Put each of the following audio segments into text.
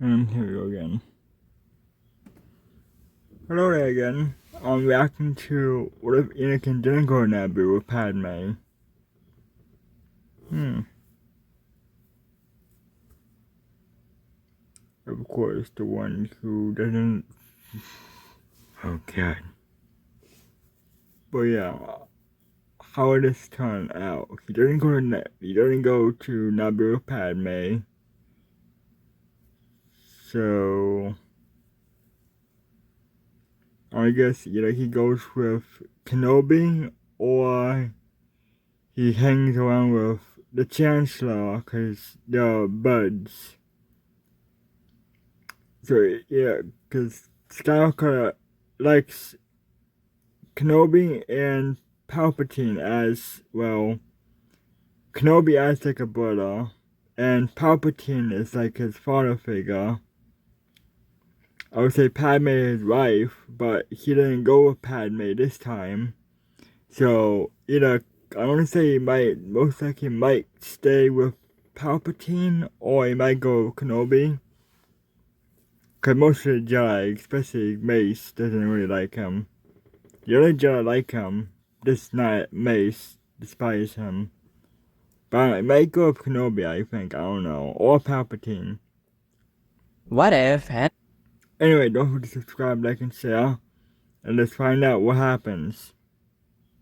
And here we go again. Hello there again. I'm reacting to what if Anakin didn't go to Naboo with Padme. Of course, the one who doesn't. Oh god. But yeah, how did this turn out? He doesn't go to Naboo with Padme. So I guess either he goes with Kenobi or he hangs around with the Chancellor because they're buds. So yeah, because Skywalker likes Kenobi and Palpatine as well. Kenobi as like a brother, and Palpatine is like his father figure. I would say Padme is his wife, but he didn't go with Padme this time. So either I want to say he most likely might stay with Palpatine, or he might go with Kenobi. Cause most of the Jedi, especially Mace, doesn't really like him. The other Jedi like him, just not Mace, despise him. But I might go with Kenobi, I think, I don't know. Or Palpatine. What if Anyway, don't forget to subscribe, like, and share. And let's find out what happens.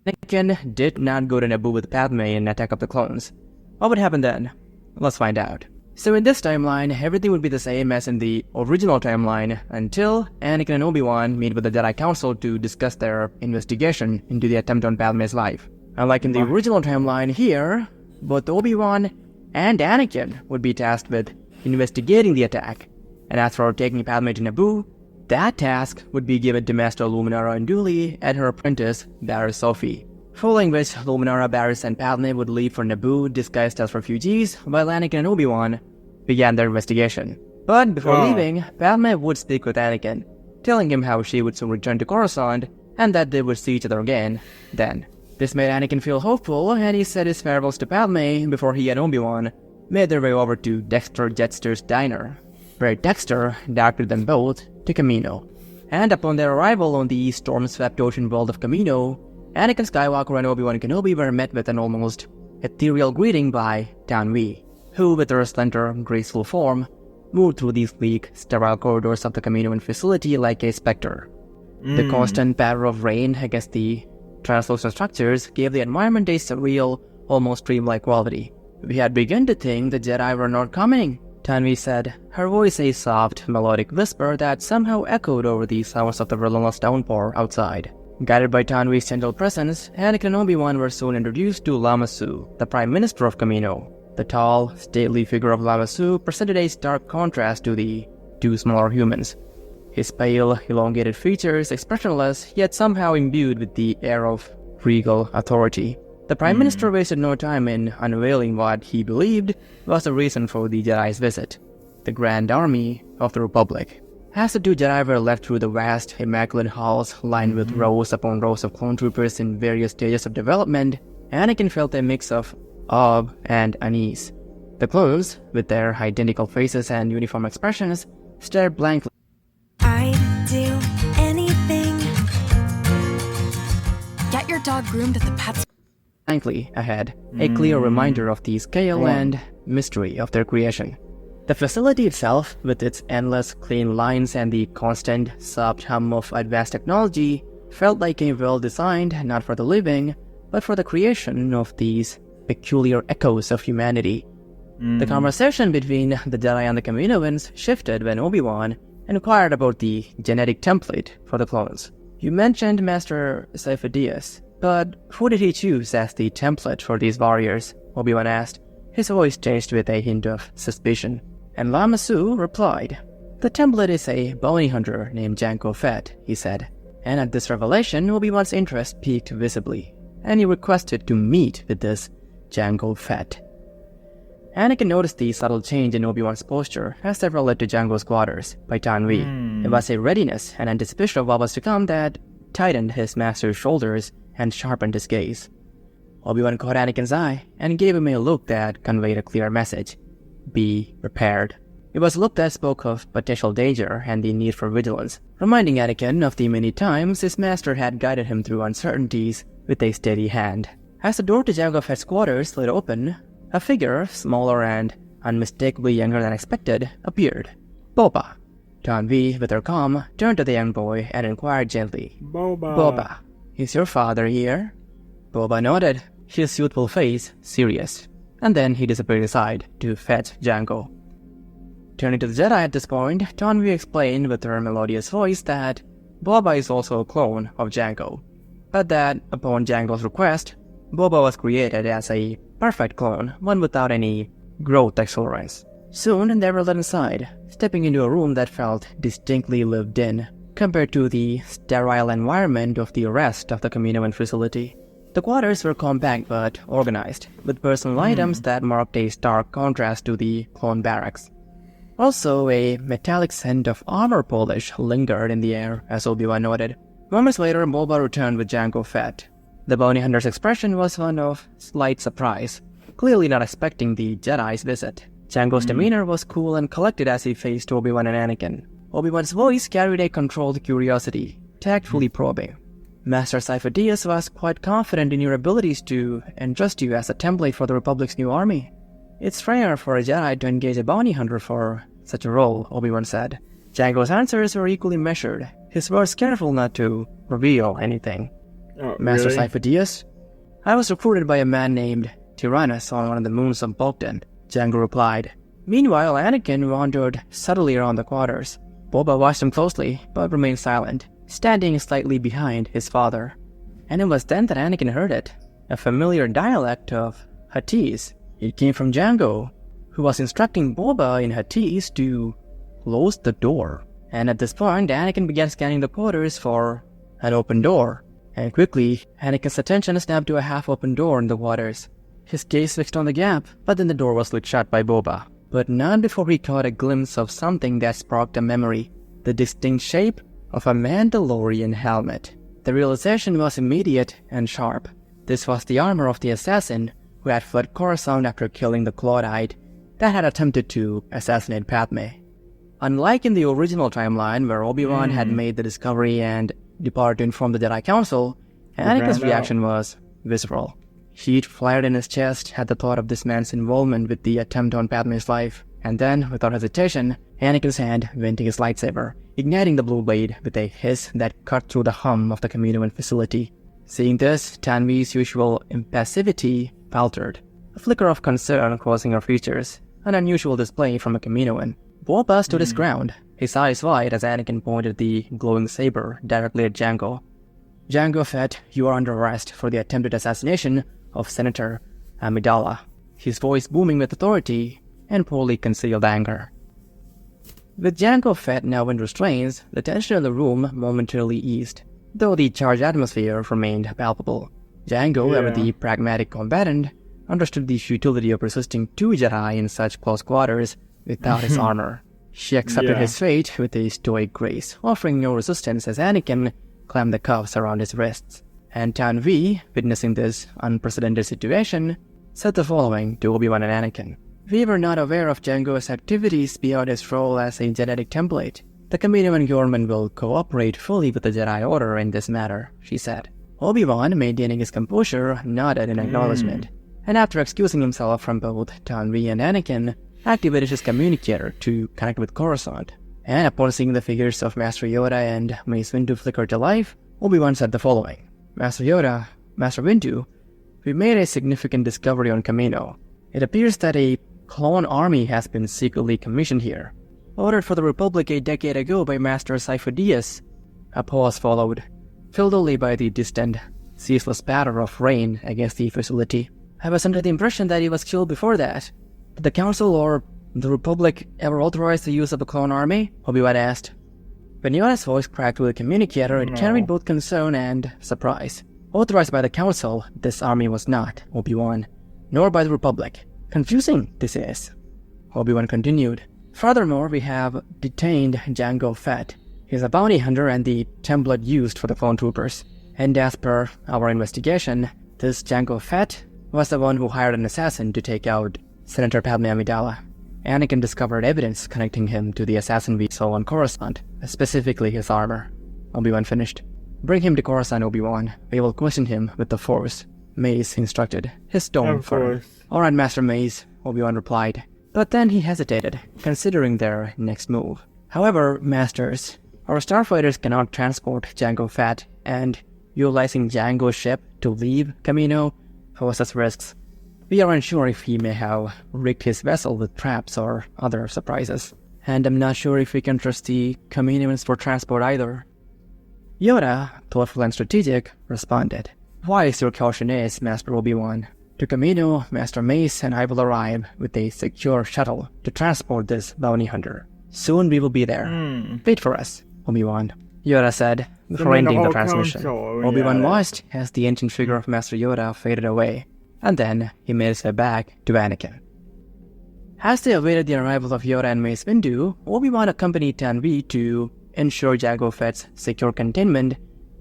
Anakin did not go to Naboo with Padme in Attack of the Clones? What would happen then? Let's find out. So in this timeline, everything would be the same as in the original timeline until Anakin and Obi-Wan meet with the Jedi Council to discuss their investigation into the attempt on Padme's life. Unlike in the original timeline here, both Obi-Wan and Anakin would be tasked with investigating the attack. And as for taking Padme to Naboo, that task would be given to Master Luminara Unduli and her apprentice, Barriss Sophie. Following which, Luminara, Barriss, and Padme would leave for Naboo disguised as refugees, while Anakin and Obi-Wan began their investigation. But before leaving, Padme would speak with Anakin, telling him how she would soon return to Coruscant and that they would see each other again then. This made Anakin feel hopeful, and he said his farewells to Padme before he and Obi-Wan made their way over to Dexter Jettster's diner, where Dexter directed them both to Kamino. And upon their arrival on the storm-swept ocean world of Kamino, Anakin Skywalker and Obi-Wan Kenobi were met with an almost ethereal greeting by Tanwi, who, with her slender, graceful form, moved through the sleek, sterile corridors of the Kaminoan facility like a specter. The constant patter of rain against the translucent structures gave the environment a surreal, almost dreamlike quality. We had begun to think the Jedi were not coming, Tanvi said, her voice a soft, melodic whisper that somehow echoed over the sounds of the relentless downpour outside. Guided by Tanvi's gentle presence, Anakin and Obi-Wan were soon introduced to Lama Su, the Prime Minister of Kamino. The tall, stately figure of Lama Su presented a stark contrast to the two smaller humans. His pale, elongated features expressionless, yet somehow imbued with the air of regal authority. The Prime Minister wasted no time in unveiling what he believed was the reason for the Jedi's visit: the Grand Army of the Republic. As the two Jedi were led through the vast, immaculate halls lined with rows upon rows of clone troopers in various stages of development, Anakin felt a mix of awe and unease. The clones, with their identical faces and uniform expressions, stared blankly. I'd do anything. Get your dog groomed at the pet's Blankly ahead, a clear reminder of the scale and mystery of their creation. The facility itself, with its endless clean lines and the constant soft hum of advanced technology, felt like a well-designed not for the living, but for the creation of these peculiar echoes of humanity. The conversation between the Jedi and the Kaminoans shifted when Obi-Wan inquired about the genetic template for the clones. You mentioned Master Sifo-Dyas, but who did he choose as the template for these warriors? Obi-Wan asked, his voice changed with a hint of suspicion. And Lama Su replied, the template is a bounty hunter named Jango Fett, he said. And at this revelation, Obi-Wan's interest peaked visibly, and he requested to meet with this Jango Fett. Anakin noticed the subtle change in Obi-Wan's posture as they were led to Jango's quarters by Tanwi. It was a readiness and anticipation of what was to come that tightened his master's shoulders and sharpened his gaze. Obi-Wan caught Anakin's eye and gave him a look that conveyed a clear message: be prepared. It was a look that spoke of potential danger and the need for vigilance, reminding Anakin of the many times his master had guided him through uncertainties with a steady hand. As the door to Jango Fett's quarters slid open, a figure, smaller and unmistakably younger than expected, appeared. Boba. Tanvi, with her calm, turned to the young boy and inquired gently, Boba, is your father here? Boba nodded, his youthful face serious, and then he disappeared aside to fetch Jango. Turning to the Jedi at this point, Tanvi explained with her melodious voice that Boba is also a clone of Jango, but that, upon Jango's request, Boba was created as a perfect clone, one without any growth accelerants. Soon, they were led inside, stepping into a room that felt distinctly lived in, compared to the sterile environment of the rest of the Kaminoan facility. The quarters were compact but organized, with personal items that marked a stark contrast to the clone barracks. Also, a metallic scent of armor polish lingered in the air, as Obi-Wan noted. Moments later, Boba returned with Jango Fett. The bounty hunter's expression was one of slight surprise, clearly not expecting the Jedi's visit. Jango's demeanor was cool and collected as he faced Obi-Wan and Anakin. Obi-Wan's voice carried a controlled curiosity, tactfully probing. Master Sifo-Dyas was quite confident in your abilities to entrust you as a template for the Republic's new army. It's rare for a Jedi to engage a bounty hunter for such a role, Obi-Wan said. Jango's answers were equally measured, his words careful not to reveal anything. Master Really? Sifo-Dyas? I was recruited by a man named Tyrannus on one of the moons of Bogdan, Jango replied. Meanwhile, Anakin wandered subtly around the quarters. Boba watched him closely, but remained silent, standing slightly behind his father. And it was then that Anakin heard it, a familiar dialect of Huttese. It came from Jango, who was instructing Boba in Huttese to close the door. And at this point, Anakin began scanning the quarters for an open door. And quickly, Anakin's attention snapped to a half-open door in the quarters. His gaze fixed on the gap, but then the door was slid shut by Boba. But not before he caught a glimpse of something that sparked a memory, the distinct shape of a Mandalorian helmet. The realization was immediate and sharp. This was the armor of the assassin who had fled Coruscant after killing the Claudite that had attempted to assassinate Padme. Unlike in the original timeline where Obi-Wan had made the discovery and departed to inform the Jedi Council, Anakin's reaction was visceral. Heat flared in his chest at the thought of this man's involvement with the attempt on Padme's life, and then, without hesitation, Anakin's hand went to his lightsaber, igniting the blue blade with a hiss that cut through the hum of the Kaminoan facility. Seeing this, Tanvi's usual impassivity faltered, a flicker of concern crossing her features, an unusual display from a Kaminoan. Boba stood his ground, his eyes wide as Anakin pointed the glowing saber directly at Jango. Jango Fett, you are under arrest for the attempted assassination of Senator Amidala, his voice booming with authority and poorly concealed anger. With Jango Fett now in restraints, the tension in the room momentarily eased, though the charged atmosphere remained palpable. Jango, ever the pragmatic combatant, understood the futility of resisting two Jedi in such close quarters without his armor. She accepted his fate with a stoic grace, offering no resistance as Anakin clamped the cuffs around his wrists. And Tanvi, witnessing this unprecedented situation, said the following to Obi-Wan and Anakin. We were not aware of Jango's activities beyond his role as a genetic template. The Kaminoan government will cooperate fully with the Jedi Order in this matter, she said. Obi-Wan, maintaining his composure, nodded in acknowledgement, and after excusing himself from both Tanvi and Anakin, activated his communicator to connect with Coruscant. And upon seeing the figures of Master Yoda and Mace Windu flicker to life, Obi-Wan said the following. Master Yoda, Master Windu, we made a significant discovery on Kamino. It appears that a clone army has been secretly commissioned here, ordered for the Republic a decade ago by Master Sifo-Dyas. A pause followed, filled only by the distant, ceaseless patter of rain against the facility. I was under the impression that he was killed before that. Did the Council or the Republic ever authorize the use of a clone army? Obi-Wan asked. When Yoda's voice cracked through the communicator, it carried both concern and surprise. Authorized by the Council, this army was not, Obi-Wan, nor by the Republic. Confusing, this is. Obi-Wan continued. Furthermore, we have detained Jango Fett. He's a bounty hunter and the template used for the clone troopers. And as per our investigation, this Jango Fett was the one who hired an assassin to take out Senator Padme Amidala. Anakin discovered evidence connecting him to the assassin we saw on Coruscant, specifically his armor. Obi-Wan finished. "Bring him to Coruscant, Obi-Wan. We will question him with the Force," Mace instructed, his tone Of firm. course. "Alright, Master Mace," Obi-Wan replied. But then he hesitated, considering their next move. "However, Masters, our starfighters cannot transport Jango Fett, and utilizing Jango's ship to leave Kamino poses risks. We are unsure if he may have rigged his vessel with traps or other surprises. And I'm not sure if we can trust the Kaminoans for transport either." Yoda, thoughtful and strategic, responded, "Wise your caution is, Master Obi-Wan. To Kamino, Master Mace and I will arrive with a secure shuttle to transport this bounty hunter. Soon we will be there. Wait for us, Obi-Wan," Yoda said before mean the ending the whole transmission. council, Obi-Wan yeah. watched as the ancient figure of Master Yoda faded away, and then he made his way back to Anakin. As they awaited the arrival of Yoda and Mace Windu, Obi-Wan accompanied Tanvi to ensure Jango Fett's secure containment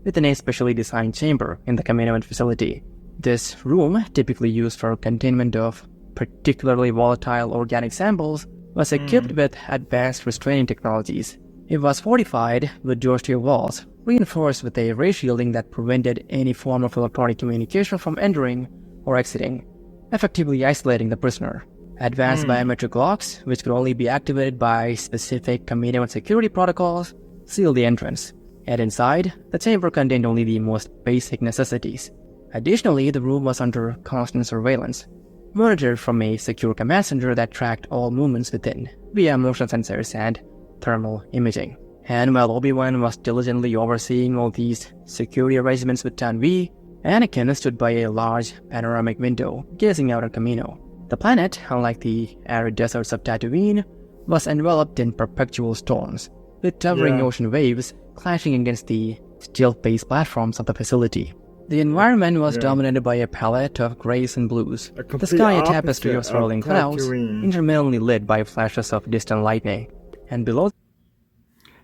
within a specially designed chamber in the Kaminoan facility. This room, typically used for containment of particularly volatile organic samples, was equipped with advanced restraining technologies. It was fortified with door steel walls, reinforced with a ray shielding that prevented any form of electronic communication from entering or exiting, effectively isolating the prisoner. Advanced biometric locks, which could only be activated by specific Kaminoan security protocols, sealed the entrance, and inside, the chamber contained only the most basic necessities. Additionally, the room was under constant surveillance, monitored from a secure command center that tracked all movements within, via motion sensors and thermal imaging. And while Obi-Wan was diligently overseeing all these security arrangements with Tanvi, Anakin stood by a large panoramic window, gazing out at Kamino. The planet, unlike the arid deserts of Tatooine, was enveloped in perpetual storms, with towering ocean waves clashing against the steel-based platforms of the facility. The environment was dominated by a palette of grays and blues, the sky a tapestry of swirling clouds, intermittently lit by flashes of distant lightning, and below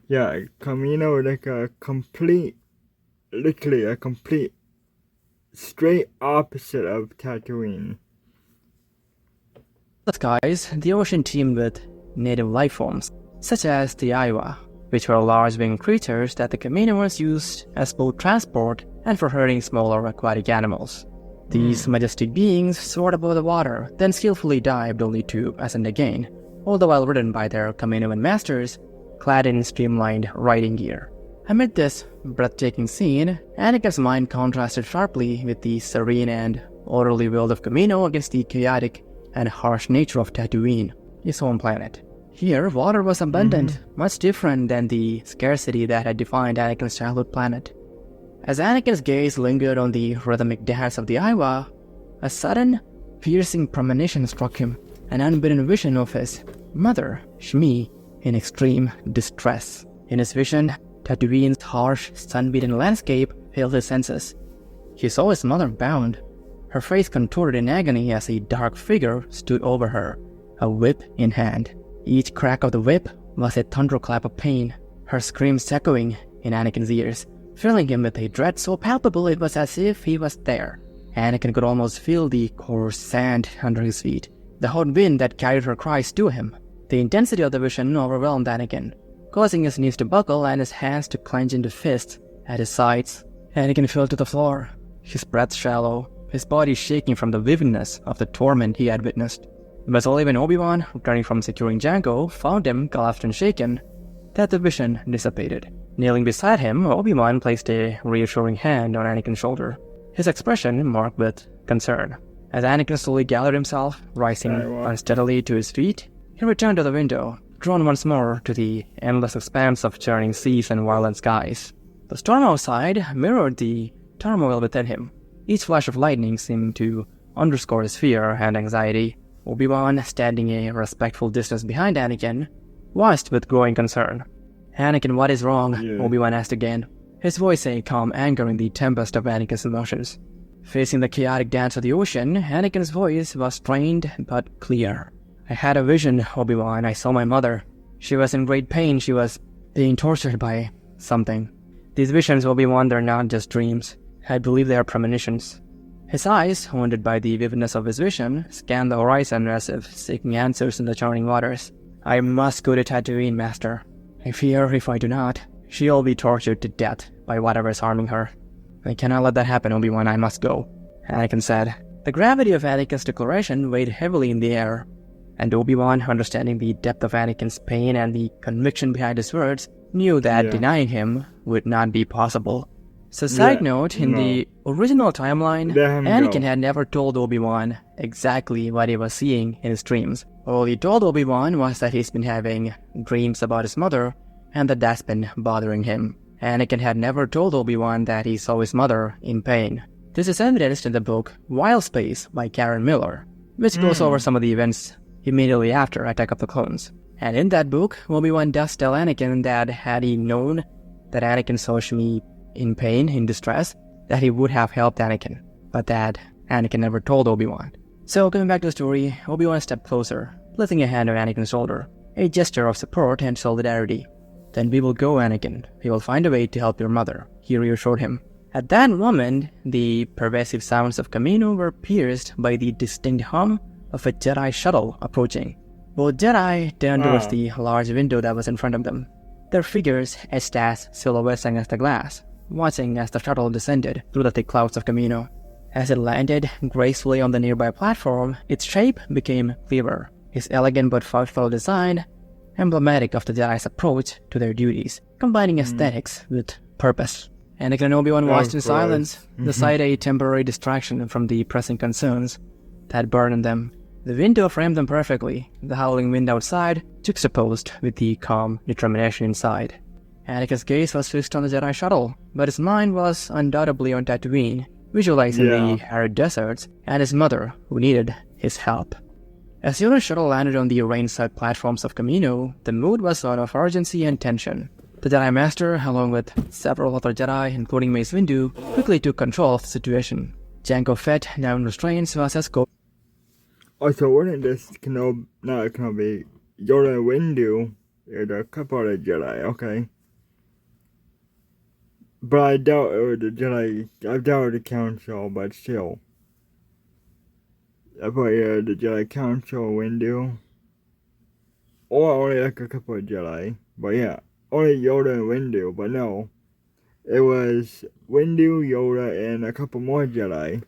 Yeah, Camino like a complete, literally a complete, straight opposite of Tatooine. the skies, the ocean teemed with native life forms, such as the Aiwa, which were large winged creatures that the Kaminoans used as both transport and for herding smaller aquatic animals. These majestic beings soared above the water, then skillfully dived only to ascend again, all the while ridden by their Kaminoan masters, clad in streamlined riding gear. Amid this breathtaking scene, Anakin's mind contrasted sharply with the serene and orderly world of Kamino against the chaotic and harsh nature of Tatooine, his home planet. Here, water was abundant, much different than the scarcity that had defined Anakin's childhood planet. As Anakin's gaze lingered on the rhythmic dance of the Aiwa, a sudden, piercing premonition struck him, an unbidden vision of his mother, Shmi, in extreme distress. In his vision, Tatooine's harsh, sun-beaten landscape filled his senses. He saw his mother bound, her face contorted in agony as a dark figure stood over her, a whip in hand. Each crack of the whip was a thunderclap of pain, her screams echoing in Anakin's ears, filling him with a dread so palpable it was as if he was there. Anakin could almost feel the coarse sand under his feet, the hot wind that carried her cries to him. The intensity of the vision overwhelmed Anakin, causing his knees to buckle and his hands to clench into fists at his sides. Anakin fell to the floor, his breath shallow, his body shaking from the vividness of the torment he had witnessed. It was only when Obi-Wan, returning from securing Jango, found him collapsed and shaken, that the vision dissipated. Kneeling beside him, Obi-Wan placed a reassuring hand on Anakin's shoulder, his expression marked with concern. As Anakin slowly gathered himself, rising unsteadily to his feet, he returned to the window, drawn once more to the endless expanse of churning seas and violent skies. The storm outside mirrored the turmoil within him. Each flash of lightning seemed to underscore his fear and anxiety. Obi-Wan, standing a respectful distance behind Anakin, watched with growing concern. "Anakin, what is wrong?" Obi-Wan asked again, his voice a calm anger in the tempest of Anakin's emotions. Facing the chaotic dance of the ocean, Anakin's voice was strained but clear. "I had a vision, Obi-Wan. I saw my mother. She was in great pain. She was being tortured by something. These visions, Obi-Wan, they're not just dreams. I believe they are premonitions." His eyes, haunted by the vividness of his vision, scanned the horizon as if seeking answers in the churning waters. I must go to Tatooine, Master. I fear if I do not, she'll be tortured to death by whatever is harming her. I cannot let that happen, Obi-Wan. I must go, Anakin said. The gravity of Anakin's declaration weighed heavily in the air, and Obi-Wan, understanding the depth of Anakin's pain and the conviction behind his words, knew that denying him would not be possible. So side note, in the original timeline, Anakin had never told Obi-Wan exactly what he was seeing in his dreams. All he told Obi-Wan was that he's been having dreams about his mother, and that that's been bothering him. Anakin had never told Obi-Wan that he saw his mother in pain. This is evidenced in the book Wild Space by Karen Miller, which goes over some of the events immediately after Attack of the Clones. And in that book, Obi-Wan does tell Anakin that had he known that Anakin saw Shmi in pain, in distress, that he would have helped Anakin, but that Anakin never told Obi-Wan. So coming back to the story, Obi-Wan stepped closer, placing a hand on Anakin's shoulder, a gesture of support and solidarity. Then we will go, Anakin. We will find a way to help your mother, he reassured him. At that moment, the pervasive sounds of Kamino were pierced by the distinct hum of a Jedi shuttle approaching. Both Jedi turned towards the large window that was in front of them, their figures etched as silhouettes against the glass, watching as the shuttle descended through the thick clouds of Kamino. As it landed gracefully on the nearby platform, its shape became clearer, its elegant but functional design emblematic of the Jedi's approach to their duties, combining aesthetics with purpose. Anakin and Obi-Wan watched in silence, the sight a temporary distraction from the pressing concerns that burdened them. The window framed them perfectly, the howling wind outside juxtaposed with the calm determination inside. Anakin's gaze was fixed on the Jedi shuttle, but his mind was undoubtedly on Tatooine, visualizing the arid deserts and his mother who needed his help. As Yoda's shuttle landed on the rain-soaked platforms of Kamino, the mood was one of urgency and tension. The Jedi Master, along with several other Jedi, including Mace Windu, quickly took control of the situation. Jango Fett, now in restraints, was escorted. Also, wouldn't this Yoda and Windu, they're a couple of Jedi, okay? But I doubt it was the Jedi, I doubt the Council, but still. I thought the Jedi Council, Windu. Or only like a couple of Jedi, but yeah. Only Yoda and Windu, but no. It was Windu, Yoda, and a couple more Jedi.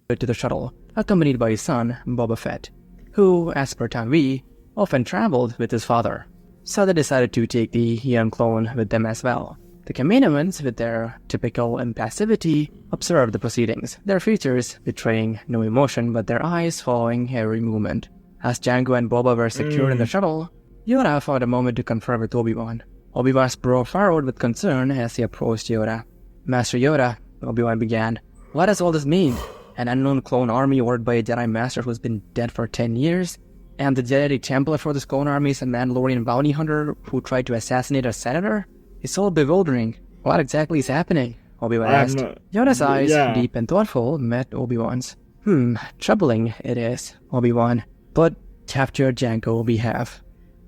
To the shuttle, accompanied by his son, Boba Fett, who, as per Tanvi, often traveled with his father. So they decided to take the young clone with them as well. The Kaminoans, with their typical impassivity, observed the proceedings, their features betraying no emotion but their eyes following every movement. As Jango and Boba were secured in the shuttle, Yoda found a moment to confer with Obi-Wan. Obi-Wan's brow furrowed with concern as he approached Yoda. Master Yoda, Obi-Wan began, what does all this mean? An unknown clone army ordered by a Jedi Master who's been dead for 10 years? And the Jedi template for this clone army is a Mandalorian bounty hunter who tried to assassinate a senator? It's all bewildering. What exactly is happening? Obi-Wan asked. Yoda's eyes, deep and thoughtful, met Obi-Wan's. Troubling it is, Obi-Wan. But after Jango we have.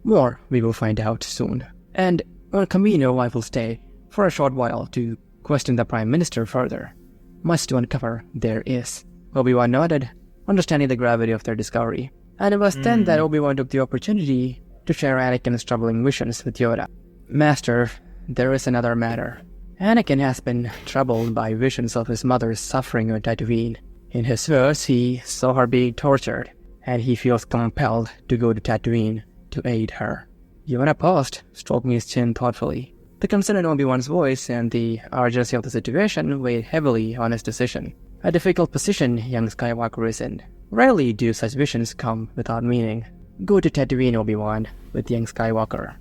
More we will find out soon. And on Kamino I will stay for a short while to question the Prime Minister further. Much to uncover there is. Obi-Wan nodded, understanding the gravity of their discovery. And it was then that Obi-Wan took the opportunity to share Anakin's troubling visions with Yoda. Master, there is another matter. Anakin has been troubled by visions of his mother's suffering on Tatooine. In his words, he saw her being tortured, and he feels compelled to go to Tatooine to aid her. Yoda paused, stroking his chin thoughtfully. The concern in Obi-Wan's voice and the urgency of the situation weighed heavily on his decision. A difficult position young Skywalker is in. Rarely do such visions come without meaning. Go to Tatooine, Obi-Wan, with young Skywalker.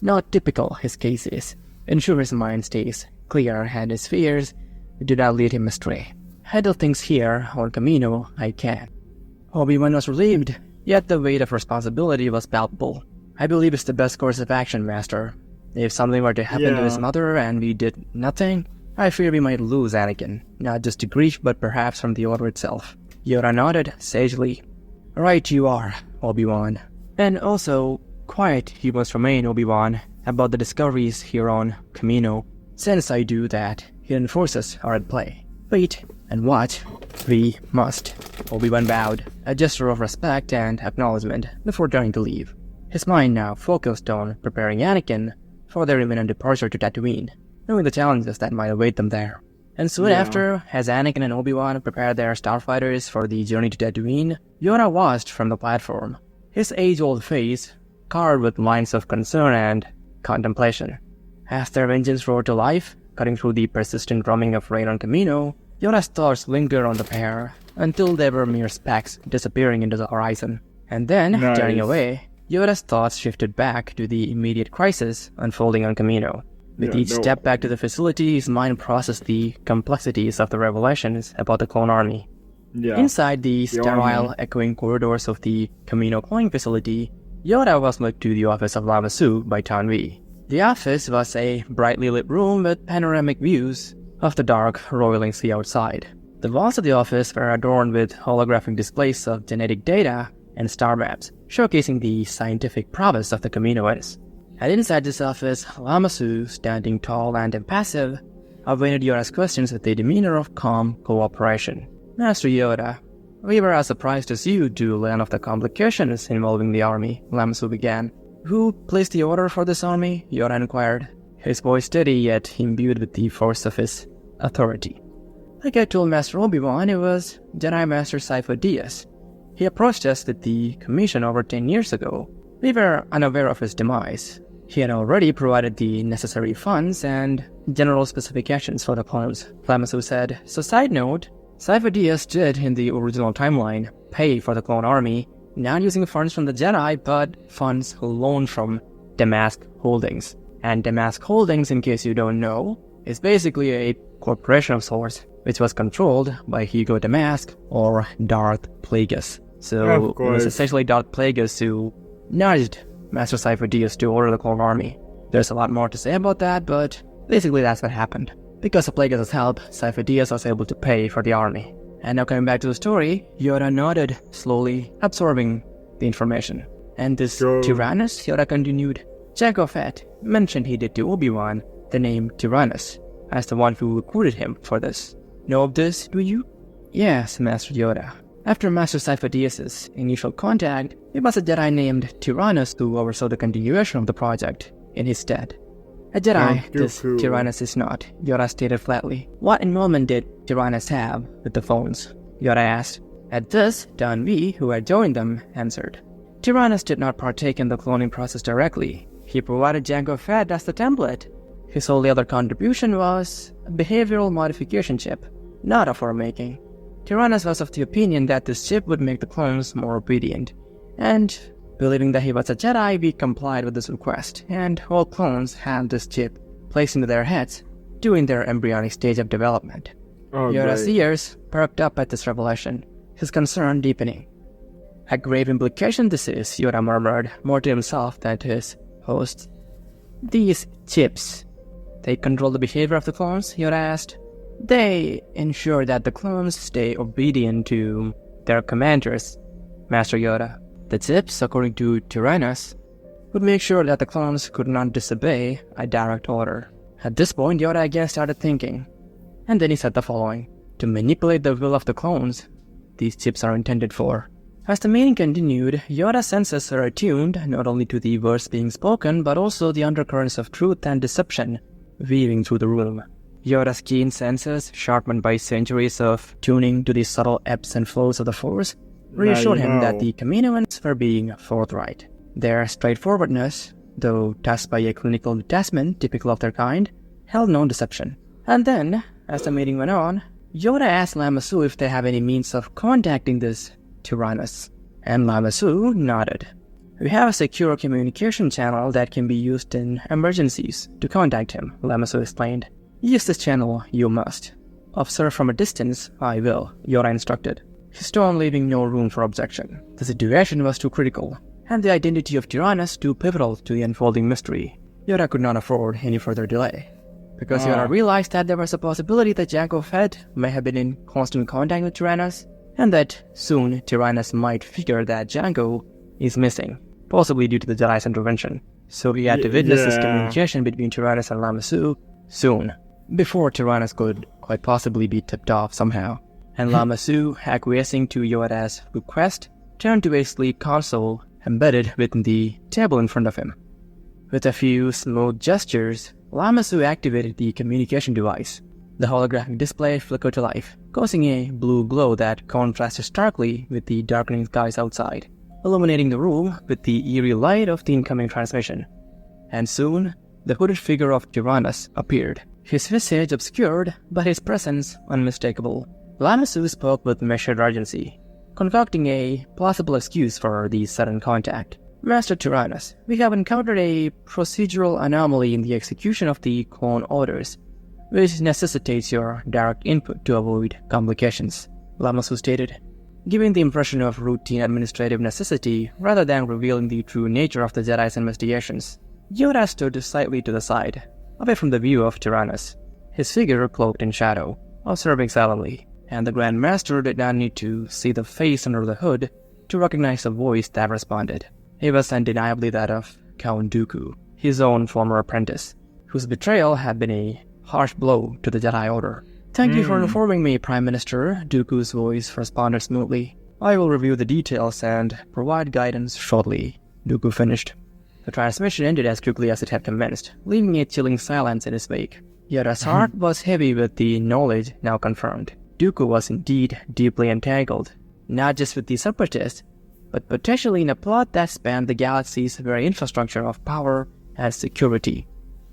Not typical his case is. Ensure his mind stays clear and his fears do not lead him astray. Handle things here on Kamino I can. Obi-Wan was relieved, yet the weight of responsibility was palpable. I believe it's the best course of action, Master. If something were to happen to his mother and we did nothing, I fear we might lose Anakin, not just to grief but perhaps from the Order itself. Yoda nodded sagely. Right you are, Obi-Wan. And also, quiet you must remain, Obi-Wan, about the discoveries here on Kamino. Since I do that, hidden forces are at play. Wait And what? We must. Obi-Wan bowed, a gesture of respect and acknowledgement before turning to leave. His mind now focused on preparing Anakin for their imminent departure to Tatooine, knowing the challenges that might await them there. And soon after, as Anakin and Obi-Wan prepared their starfighters for the journey to Tatooine, Yoda watched from the platform, his age-old face carved with lines of concern and contemplation. As their engines roared to life, cutting through the persistent drumming of rain on Camino, Yoda's thoughts lingered on the pair until they were mere specks disappearing into the horizon. And then, turning away, Yoda's thoughts shifted back to the immediate crisis unfolding on Camino. With each step back to the facility, his mind processed the complexities of the revelations about the clone army. Inside the sterile, echoing corridors of the Camino cloning facility, Yoda was led to the office of Lama Su by Tanvi. The office was a brightly lit room with panoramic views of the dark, roiling sea outside. The walls of the office were adorned with holographic displays of genetic data and star maps, showcasing the scientific prowess of the Caminoans. And inside this office, Lama Su, standing tall and impassive, awaited Yoda's questions with a demeanor of calm cooperation. Master Yoda, we were as surprised as you to learn of the complications involving the army, Lama Su began. Who placed the order for this army? Yoda inquired, his voice steady yet imbued with the force of his authority. Like I told Master Obi-Wan, it was Jedi Master Sifo Dyas. He approached us with the commission over 10 years ago. We were unaware of his demise. He had already provided the necessary funds and general specifications for the clones, Lama Su said. So side note, Sifo Dyas did, in the original timeline, pay for the clone army, not using funds from the Jedi, but funds loaned from Damask Holdings. And Damask Holdings, in case you don't know, is basically a corporation of sorts, which was controlled by Hugo Damask or Darth Plagueis. So it was essentially Darth Plagueis who nudged Master Sifo Dyas to order the clone army. There's a lot more to say about that, but basically that's what happened. Because of Plagueis' help, Sifo Dyas was able to pay for the army. And now coming back to the story, Yoda nodded, slowly absorbing the information. And this Tyrannus, Yoda continued, Jango Fett mentioned he did to Obi-Wan the name Tyrannus, as the one who recruited him for this. Know of this, do you? Yes, Master Yoda. After Master Sifo Dyas' initial contact, it was a Jedi named Tyrannus who oversaw the continuation of the project in his stead. A Jedi, this Tyrannus is not, Yoda stated flatly. What involvement did Tyrannus have with the phones? Yoda asked. At this, Tanvi, who had joined them, answered. Tyrannus did not partake in the cloning process directly. He provided Jango Fett as the template. His only other contribution was a behavioral modification chip, not of our making. Tyrannus was of the opinion that this chip would make the clones more obedient, and believing that he was a Jedi, we complied with this request, and all clones had this chip placed into their heads during their embryonic stage of development. Yoda's ears perked up at this revelation, his concern deepening. A grave implication this is, Yoda murmured, more to himself than to his host. These chips, they control the behavior of the clones? Yoda asked. They ensure that the clones stay obedient to their commanders, Master Yoda. The chips, according to Tyrannus, would make sure that the clones could not disobey a direct order. At this point, Yoda again started thinking, and then he said the following. To manipulate the will of the clones, these chips are intended for. As the meeting continued, Yoda's senses were attuned not only to the words being spoken, but also the undercurrents of truth and deception weaving through the room. Yoda's keen senses, sharpened by centuries of tuning to the subtle ebbs and flows of the Force, reassured him that the Kaminoans were being forthright. Their straightforwardness, though touched by a clinical detachment typical of their kind, held no deception. And then, as the meeting went on, Yoda asked Lama Su if they have any means of contacting this Tyrannus, and Lama Su nodded. We have a secure communication channel that can be used in emergencies to contact him, Lama Su explained. Use this channel, you must. Observe from a distance, I will, Yoda instructed, his tone leaving no room for objection. The situation was too critical, and the identity of Tyrannus too pivotal to the unfolding mystery. Yoda could not afford any further delay, because Yoda realized that there was a possibility that Jango Fett may have been in constant contact with Tyrannus, and that soon Tyrannus might figure that Jango is missing, possibly due to the Jedi's intervention. So he had to witness this communication between Tyrannus and Lama Su soon, before Tyrannus could quite possibly be tipped off somehow. And Lama Su, acquiescing to Yoda's request, turned to a sleek console embedded within the table in front of him. With a few smooth gestures, Lama Su activated the communication device. The holographic display flickered to life, causing a blue glow that contrasted starkly with the darkening skies outside, illuminating the room with the eerie light of the incoming transmission. And soon, the hooded figure of Tyrannus appeared, his visage obscured, but his presence unmistakable. Lama Su spoke with measured urgency, concocting a plausible excuse for the sudden contact. Master Tyrannus, we have encountered a procedural anomaly in the execution of the clone orders, which necessitates your direct input to avoid complications, Lama Su stated, giving the impression of routine administrative necessity rather than revealing the true nature of the Jedi's investigations. Yoda stood slightly to the side, away from the view of Tyrannus, his figure cloaked in shadow, observing silently, and the Grand Master did not need to see the face under the hood to recognize the voice that responded. It was undeniably that of Count Dooku, his own former apprentice, whose betrayal had been a harsh blow to the Jedi Order. Thank you for informing me, Prime Minister, Dooku's voice responded smoothly. I will review the details and provide guidance shortly, Dooku finished. The transmission ended as quickly as it had commenced, leaving a chilling silence in his wake. Yoda's heart was heavy with the knowledge now confirmed. Dooku was indeed deeply entangled, not just with the Separatists, but potentially in a plot that spanned the galaxy's very infrastructure of power and security.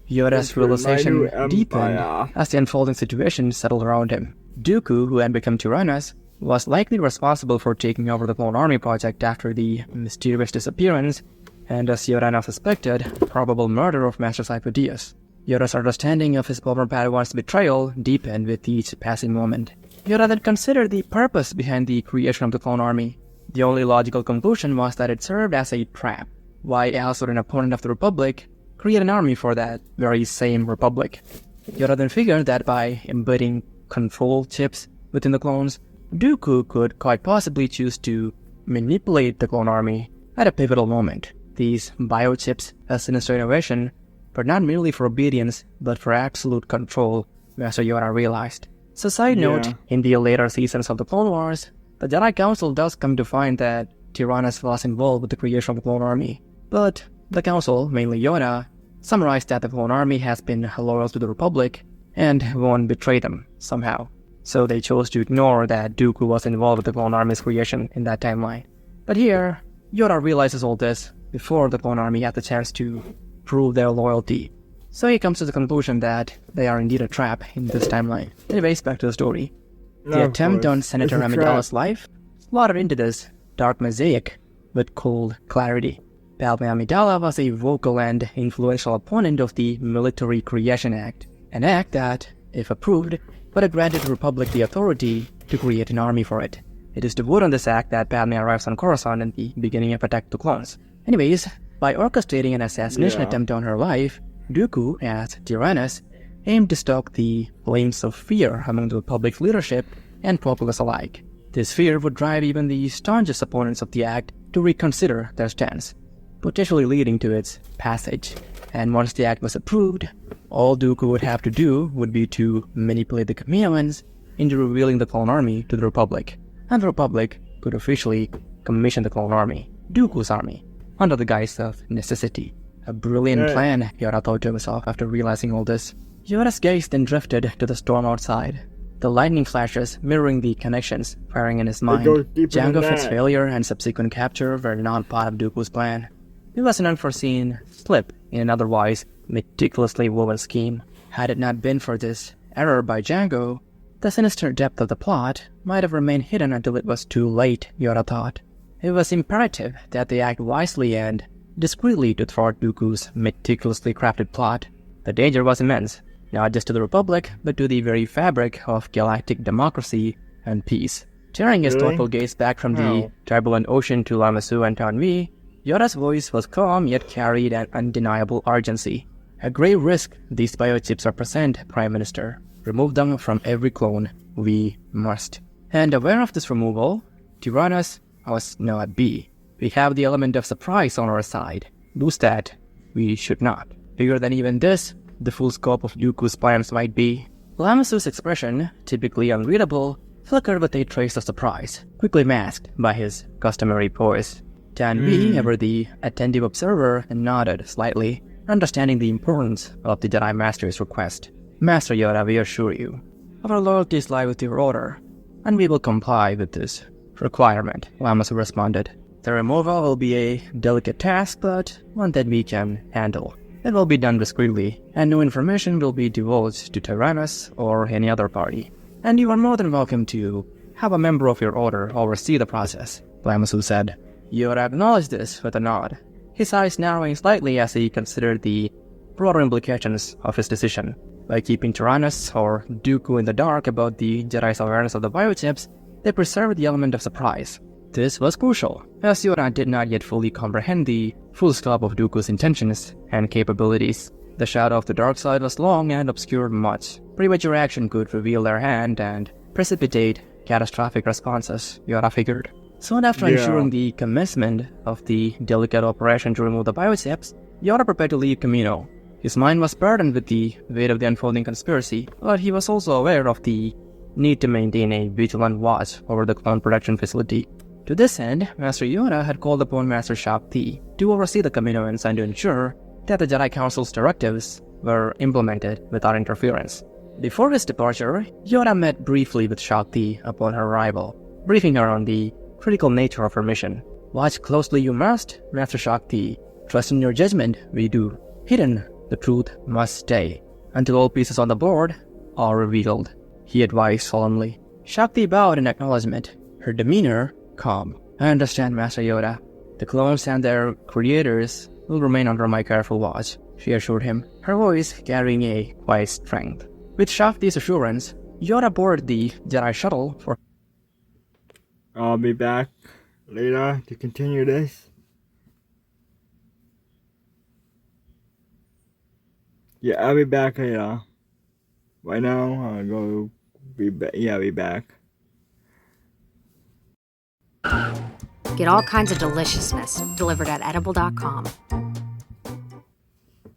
Yoda's realization deepened as the unfolding situation settled around him. Dooku, who had become Tyrannus, was likely responsible for taking over the Clone Army project after the mysterious disappearance and, as Yoda now suspected, probable murder of Master Cypher-Dyas. Yoda's understanding of his former Padawan's betrayal deepened with each passing moment. Yoda then considered the purpose behind the creation of the Clone Army. The only logical conclusion was that it served as a trap. Why else would an opponent of the Republic create an army for that very same Republic? Yoda then figured that by embedding control chips within the clones, Dooku could quite possibly choose to manipulate the Clone Army at a pivotal moment. These biochips, a sinister innovation, but not merely for obedience, but for absolute control, Master Yoda realized. So side note, in the later seasons of the Clone Wars, the Jedi Council does come to find that Tyrannus was involved with the creation of the Clone Army. But the Council, mainly Yoda, summarized that the Clone Army has been loyal to the Republic and won't betray them somehow. So they chose to ignore that Dooku was involved with the Clone Army's creation in that timeline. But here, Yoda realizes all this before the Clone Army had the chance to prove their loyalty. So he comes to the conclusion that they are indeed a trap in this timeline. Anyways, back to the story. The attempt on Senator Amidala's life slotted into this dark mosaic with cold clarity. Padme Amidala was a vocal and influential opponent of the Military Creation Act, an act that, if approved, would have granted the Republic the authority to create an army for it. It is to vote on this act that Padme arrives on Coruscant in the beginning of Attack of the Clones. Anyways, by orchestrating an assassination attempt on her life, Dooku, as Tyrannus, aimed to stoke the flames of fear among the Republic's leadership and populace alike. This fear would drive even the staunchest opponents of the act to reconsider their stance, potentially leading to its passage. And once the act was approved, all Dooku would have to do would be to manipulate the Kaminoans into revealing the Clone Army to the Republic, and the Republic could officially commission the Clone Army, Dooku's army, under the guise of necessity. A brilliant plan, Yoda thought to himself after realizing all this. Yoda's gaze then drifted to the storm outside, the lightning flashes mirroring the connections firing in his mind. Jango Fett's failure and subsequent capture were not part of Dooku's plan. It was an unforeseen slip in an otherwise meticulously woven scheme. Had it not been for this error by Jango, the sinister depth of the plot might have remained hidden until it was too late, Yoda thought. It was imperative that they act wisely and discreetly to thwart Dooku's meticulously crafted plot. The danger was immense, not just to the Republic, but to the very fabric of galactic democracy and peace. Turning his thoughtful gaze back from the turbulent ocean to Lama Su and Tanvi, Yoda's voice was calm yet carried an undeniable urgency. A grave risk these biochips represent, Prime Minister. Remove them from every clone. We must. And aware of this removal, Tyrannus must not be. We have the element of surprise on our side. Lose that, we should not. Bigger than even this, the full scope of Dooku's plans might be. Lamasu's expression, typically unreadable, flickered with a trace of surprise, quickly masked by his customary poise. Tanvi, ever the attentive observer, nodded slightly, understanding the importance of the Jedi Master's request. Master Yoda, we assure you, our loyalties lie with your order, and we will comply with this requirement, Lamasu responded. The removal will be a delicate task, but one that we can handle. It will be done discreetly, and no information will be divulged to Tyrannus or any other party. And you are more than welcome to have a member of your order oversee the process, Lamasu said. Yoda acknowledged this with a nod, his eyes narrowing slightly as he considered the broader implications of his decision. By keeping Tyrannus or Dooku in the dark about the Jedi's awareness of the biochips, they preserved the element of surprise. This was crucial, as Yoda did not yet fully comprehend the full scope of Dooku's intentions and capabilities. The shadow of the dark side was long and obscured much. Premature action could reveal their hand and precipitate catastrophic responses, Yoda figured. Soon after ensuring the commencement of the delicate operation to remove the biochips, Yoda prepared to leave Kamino. His mind was burdened with the weight of the unfolding conspiracy, but he was also aware of the need to maintain a vigilant watch over the clone production facility. To this end, Master Yoda had called upon Master Shakti to oversee the Kaminoans and to ensure that the Jedi Council's directives were implemented without interference. Before his departure, Yoda met briefly with Shakti upon her arrival, briefing her on the critical nature of her mission. Watch closely you must, Master Shakti. Trust in your judgment, we do. Hidden, the truth must stay, until all pieces on the board are revealed, he advised solemnly. Shakti bowed in acknowledgement, her demeanor calm. I understand, Master Yoda. The clones and their creators will remain under my careful watch, she assured him, her voice carrying a quiet strength. With Shakti's assurance, Yoda boarded the Jedi shuttle for... I'll be back later to continue this. Yeah, I'll be back later. Right now, I'll go be back. Yeah, I'll be back. Get all kinds of deliciousness delivered at edible.com.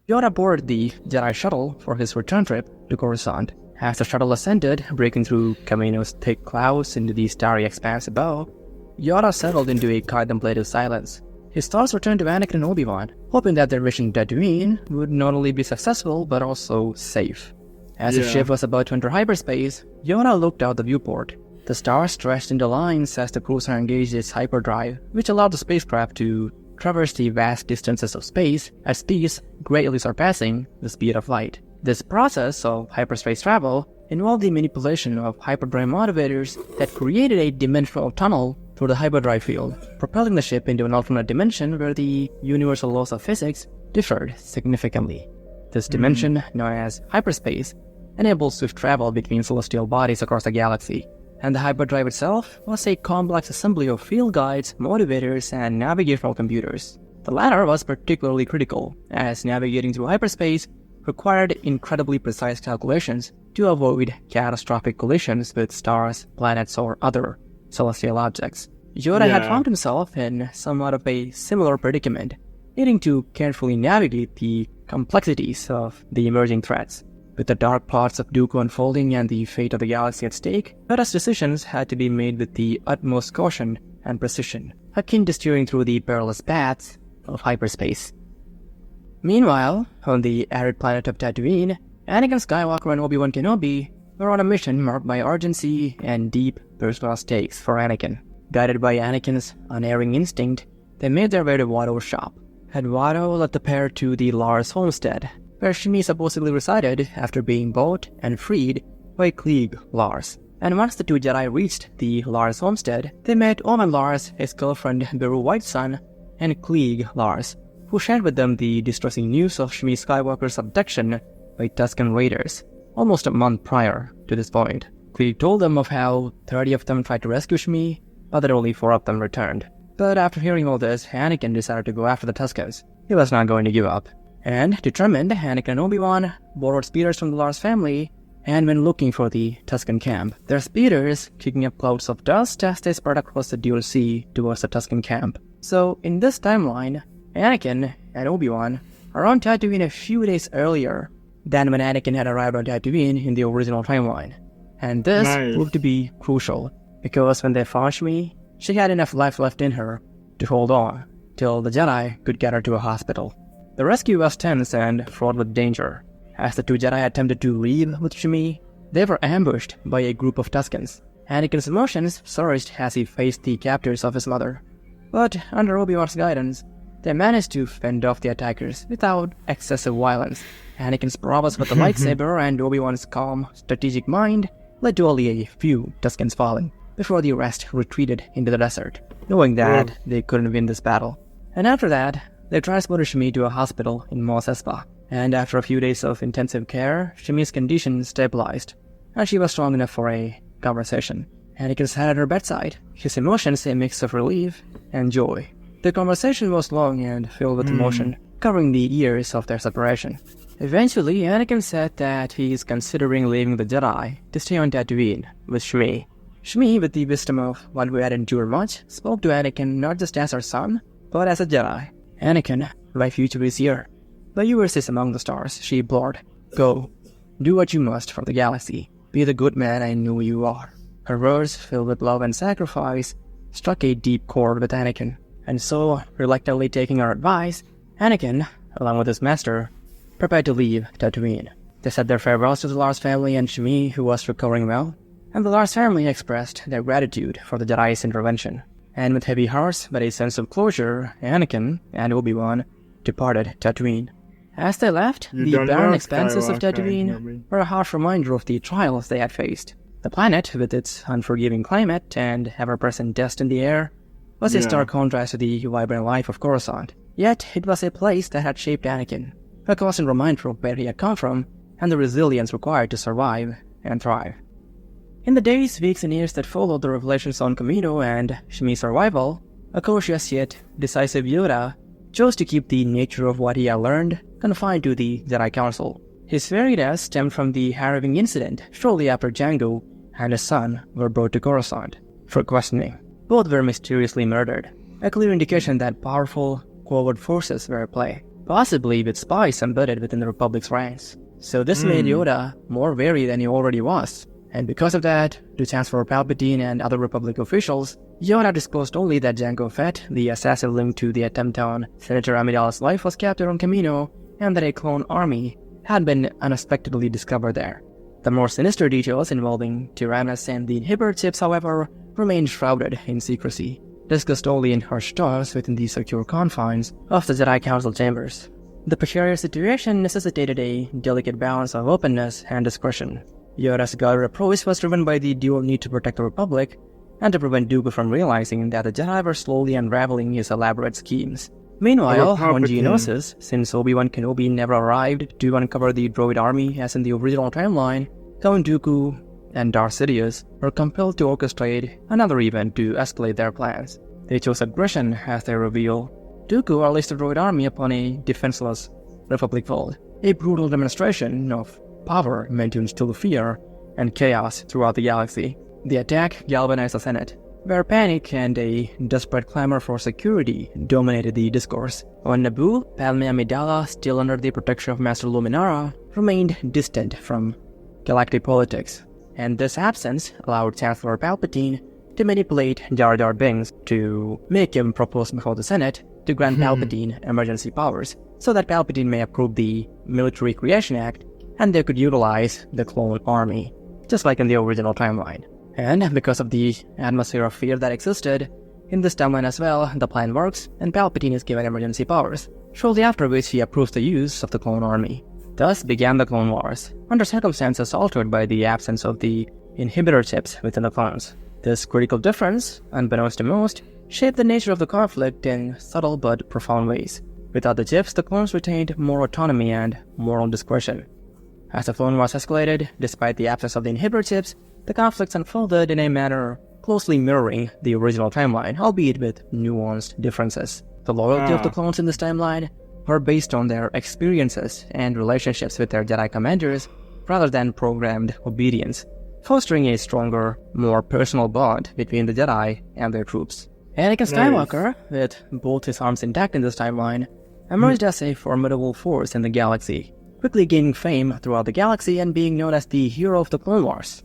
Yoda boarded the Jedi shuttle for his return trip to Coruscant. As the shuttle ascended, breaking through Kamino's thick clouds into the starry expanse above, Yoda settled into a contemplative silence. His thoughts returned to Anakin and Obi-Wan, hoping that their mission to Tatooine would not only be successful but also safe. As the ship was about to enter hyperspace, Yoda looked out the viewport. The stars stretched into lines as the cruiser engaged its hyperdrive, which allowed the spacecraft to traverse the vast distances of space at speeds greatly surpassing the speed of light. This process of hyperspace travel involved the manipulation of hyperdrive motivators that created a dimensional tunnel through the hyperdrive field, propelling the ship into an alternate dimension where the universal laws of physics differed significantly. This dimension, known as hyperspace, enables swift travel between celestial bodies across the galaxy, and the hyperdrive itself was a complex assembly of field guides, motivators, and navigational computers. The latter was particularly critical, as navigating through hyperspace required incredibly precise calculations to avoid catastrophic collisions with stars, planets, or other celestial objects. Yoda had found himself in somewhat of a similar predicament, needing to carefully navigate the complexities of the emerging threats. With the dark plots of Dooku unfolding and the fate of the galaxy at stake, Yoda's decisions had to be made with the utmost caution and precision, akin to steering through the perilous paths of hyperspace. Meanwhile, on the arid planet of Tatooine, Anakin Skywalker and Obi-Wan Kenobi were on a mission marked by urgency and deep personal stakes for Anakin. Guided by Anakin's unerring instinct, they made their way to Watto's shop. And Watto led the pair to the Lars homestead, where Shmi supposedly resided after being bought and freed by Klieg Lars. And once the two Jedi reached the Lars homestead, they met Omen Lars, his girlfriend Beru Whitesun, and Klieg Lars, who shared with them the distressing news of Shmi Skywalker's abduction by Tusken raiders, almost a month prior to this point. Klieg told them of how 30 of them tried to rescue Shmi, but that only 4 of them returned. But after hearing all this, Anakin decided to go after the Tuskens. He was not going to give up. And, determined, Anakin and Obi-Wan borrowed speeders from the Lars family and went looking for the Tusken camp. Their speeders kicking up clouds of dust as they spread across the Dual Sea towards the Tusken camp. So, in this timeline, Anakin and Obi-Wan are on Tatooine a few days earlier than when Anakin had arrived on Tatooine in the original timeline. And this Nice. proved to be crucial, because when they found Shmi, she had enough life left in her to hold on till the Jedi could get her to a hospital. The rescue was tense and fraught with danger. As the two Jedi attempted to leave with Shmi, they were ambushed by a group of Tuskens. Anakin's emotions surged as he faced the captors of his mother. But under Obi-Wan's guidance, they managed to fend off the attackers without excessive violence. Anakin's prowess with the lightsaber and Obi-Wan's calm, strategic mind led to only a few Tuskens falling, before the rest retreated into the desert, knowing that they couldn't win this battle. And after that, they transported Shmi to a hospital in Mos Espa, and after a few days of intensive care, Shmi's condition stabilized, and she was strong enough for a conversation. Anakin sat at her bedside, his emotions a mix of relief and joy. The conversation was long and filled with emotion, covering the years of their separation. Eventually, Anakin said that he is considering leaving the Jedi to stay on Tatooine with Shmi. Shmi, with the wisdom of one who had endured much, spoke to Anakin not just as her son, but as a Jedi. "Anakin, my future is here. The yours is among the stars," she implored. "Go. Do what you must for the galaxy. Be the good man I know you are." Her words, filled with love and sacrifice, struck a deep chord with Anakin. And so, reluctantly taking her advice, Anakin, along with his master, prepared to leave Tatooine. They said their farewells to the Lars family and Shmi, who was recovering well, and the Lars family expressed their gratitude for the Jedi's intervention. And with heavy hearts but a sense of closure, Anakin and Obi-Wan departed Tatooine. As they left, You the don't barren know expanses of Skywalker, Tatooine Kenobi. were a harsh reminder of the trials they had faced. The planet, with its unforgiving climate and ever-present dust in the air, was a Yeah. stark contrast to the vibrant life of Coruscant. Yet, it was a place that had shaped Anakin, a constant reminder of where he had come from and the resilience required to survive and thrive. In the days, weeks, and years that followed the revelations on Kamino and Shmi's survival, a cautious yet decisive Yoda chose to keep the nature of what he had learned confined to the Jedi Council. His very death stemmed from the harrowing incident shortly after Jango and his son were brought to Coruscant for questioning. Both were mysteriously murdered, a clear indication that powerful, covert forces were at play, possibly with spies embedded within the Republic's ranks. So this made Yoda more wary than he already was, and because of that, to Chancellor Palpatine and other Republic officials, Yoda disclosed only that Jango Fett, the assassin linked to the attempt on Senator Amidala's life, was captured on Kamino, and that a clone army had been unexpectedly discovered there. The more sinister details involving Tyrannus and the inhibitor chips, however, remained shrouded in secrecy, discussed only in hushed talks within the secure confines of the Jedi Council chambers. The precarious situation necessitated a delicate balance of openness and discretion. Yoda's guarded approach was driven by the dual need to protect the Republic and to prevent Dooku from realizing that the Jedi were slowly unraveling his elaborate schemes. Meanwhile, on Palpatine. Geonosis, since Obi-Wan Kenobi never arrived to uncover the droid army as in the original timeline, Count Dooku and Darth Sidious were compelled to orchestrate another event to escalate their plans. They chose aggression as they reveal. Dooku unleashed the droid army upon a defenseless Republic fold, a brutal demonstration of power meant to instill fear and chaos throughout the galaxy. The attack galvanized the Senate, where panic and a desperate clamor for security dominated the discourse. On Naboo, Padme Amidala, still under the protection of Master Luminara, remained distant from galactic politics, and this absence allowed Chancellor Palpatine to manipulate Jar Jar Binks to make him propose before the Senate to grant Palpatine emergency powers, so that Palpatine may approve the Military Creation Act and they could utilize the clone army, just like in the original timeline. And because of the atmosphere of fear that existed, in this timeline as well, the plan works and Palpatine is given emergency powers, shortly after which he approves the use of the clone army. Thus began the Clone Wars, under circumstances altered by the absence of the inhibitor chips within the clones. This critical difference, unbeknownst to most, shaped the nature of the conflict in subtle but profound ways. Without the chips, the clones retained more autonomy and moral discretion. As the Clone Wars escalated, despite the absence of the inhibitor chips, the conflicts unfolded in a manner closely mirroring the original timeline, albeit with nuanced differences. The loyalty of the clones in this timeline were based on their experiences and relationships with their Jedi commanders rather than programmed obedience, fostering a stronger, more personal bond between the Jedi and their troops. Anakin Skywalker, with both his arms intact in this timeline, emerged as a formidable force in the galaxy, quickly gaining fame throughout the galaxy and being known as the hero of the Clone Wars.